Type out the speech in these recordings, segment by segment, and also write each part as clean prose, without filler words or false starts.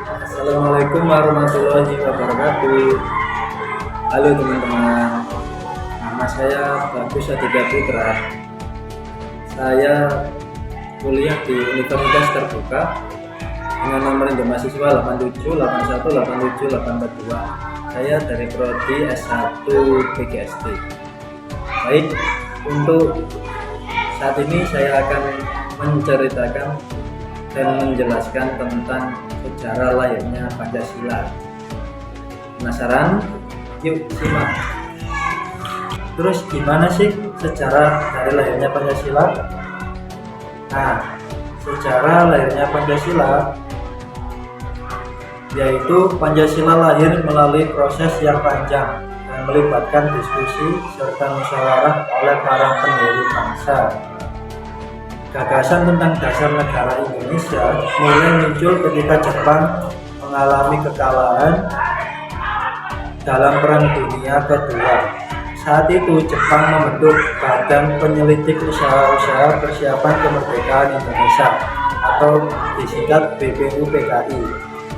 Assalamualaikum warahmatullahi wabarakatuh. Halo teman-teman, nama saya Bagus Aditya Putra. Saya kuliah di Universitas Terbuka dengan nomor induk mahasiswa 87818782. Saya dari prodi S1 PGSD. Baik, untuk saat ini saya akan menceritakan dan menjelaskan tentang sejarah lahirnya Pancasila. Penasaran? Yuk simak. Terus gimana sih sejarah dari lahirnya Pancasila? Nah, sejarah lahirnya Pancasila yaitu Pancasila lahir melalui proses yang panjang dan melibatkan diskusi serta musyawarah oleh para pendiri bangsa. Gagasan tentang dasar negara Indonesia mulai muncul ketika Jepang mengalami kekalahan dalam Perang Dunia Kedua. Saat itu Jepang membentuk Badan Penyelidik Usaha-usaha Persiapan Kemerdekaan Indonesia atau disingkat BPUPKI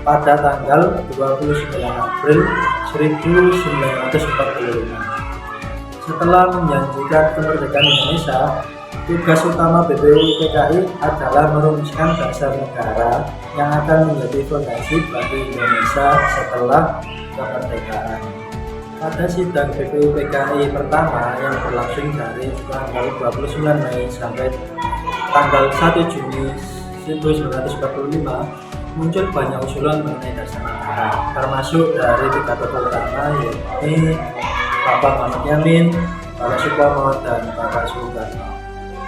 pada tanggal 29 April 1945. Setelah menjanjikan kemerdekaan Indonesia, tugas utama BPUPKI adalah merumuskan dasar negara yang akan menjadi fondasi bagi Indonesia setelah kemerdekaan. Pada sidang BPUPKI pertama yang berlangsung dari tanggal 29 Mei sampai tanggal 1 Juni 1945, muncul banyak usulan mengenai dasar negara, termasuk dari tiga tokoh utama yaitu Bapak Muhammad Yamin, Bapak Supomo, dan Bapak Soekarno.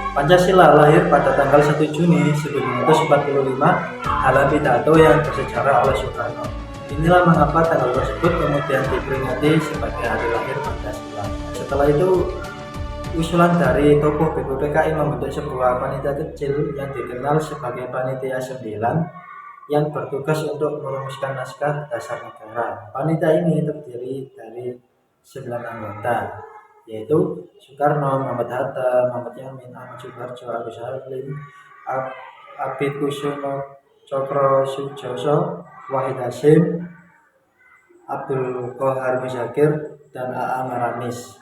Pancasila lahir pada tanggal 1 Juni 1945 dalam pidato yang bersejarah oleh Soekarno. Inilah mengapa tanggal tersebut kemudian diperingati sebagai hari lahir Pancasila. Setelah itu, usulan dari tokoh BPUPKI membentuk sebuah panitia kecil yang dikenal sebagai Panitia 9 yang bertugas untuk merumuskan naskah dasar negara. Panitia ini terdiri dari 9 anggota, yaitu Soekarno, Muhammad Hatta, Muhammad Yamin, Ahmad Subarjo, Agus Salim, Abid Kusumo, Cokro Sujoso, Wahid Hasyim, Abdul Qohar Muzakir, dan A.A. Maramis.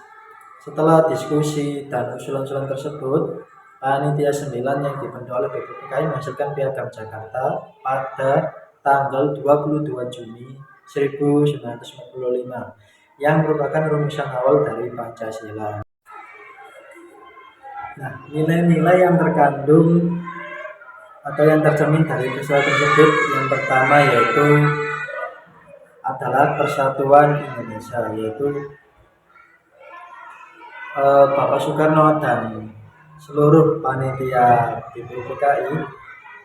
Setelah diskusi dan usulan-usulan tersebut, Panitia 9 yang dibentuk oleh BPUPKI menghasilkan Piagam Jakarta pada tanggal 22 Juni 1945 yang merupakan rumusan awal dari Pancasila. Nah, nilai-nilai yang terkandung atau yang tercermin dari peristiwa tersebut yang pertama yaitu adalah persatuan Indonesia, yaitu Bapak Soekarno dan seluruh panitia BPUPKI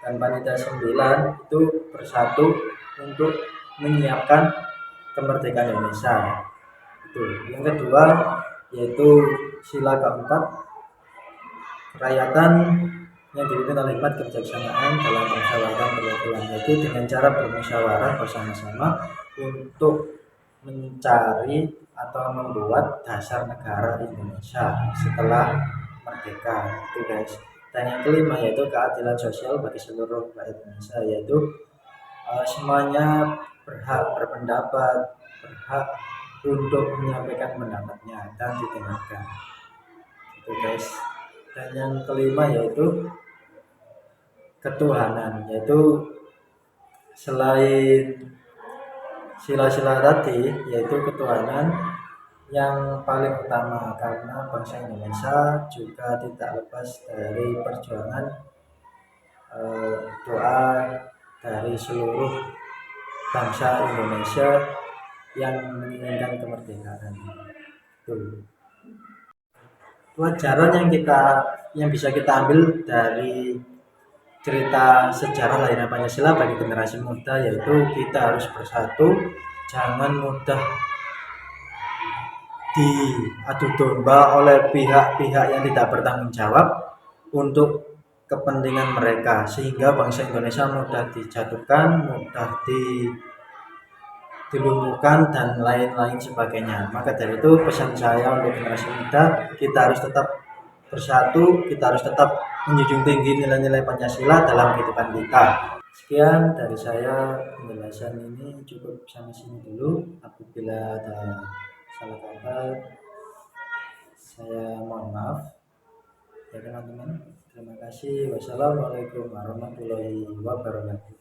dan panitia 9 itu bersatu untuk menyiapkan kemerdekaan Indonesia. Itu. Yang kedua yaitu sila keempat, kerakyatan yang dipimpin oleh hikmat kebijaksanaan dalam permusyawaratan perwakilan, yaitu dengan cara bermusyawarah bersama-sama untuk mencari atau membuat dasar negara Indonesia setelah merdeka, itu guys. Dan yang kelima yaitu keadilan sosial bagi seluruh rakyat Indonesia, yaitu semuanya berhak berpendapat, berhak untuk menyampaikan pendapatnya dan didengarkan, itu guys. Dan yang kelima yaitu ketuhanan, yaitu selain sila-sila tadi yaitu ketuhanan yang paling utama, karena bangsa Indonesia juga tidak lepas dari perjuangan doa dari seluruh bangsa Indonesia yang menginginkan kemerdekaan. Tuh. Pelajaran yang bisa kita ambil dari cerita sejarah lahirnya Pancasila bagi generasi muda yaitu kita harus bersatu, jangan mudah diadu domba oleh pihak-pihak yang tidak bertanggung jawab untuk kepentingan mereka, sehingga bangsa Indonesia mudah dijatuhkan, mudah dilumpuhkan dan lain-lain sebagainya. Maka dari itu pesan saya untuk generasi muda, kita harus tetap bersatu, kita harus tetap menjunjung tinggi nilai-nilai Pancasila dalam kehidupan kita. Sekian dari saya, penjelasan ini cukup sampai sini dulu. Apabila ada salah kata, saya mohon maaf ya teman-teman. Terima kasih. Wassalamualaikum warahmatullahi wabarakatuh.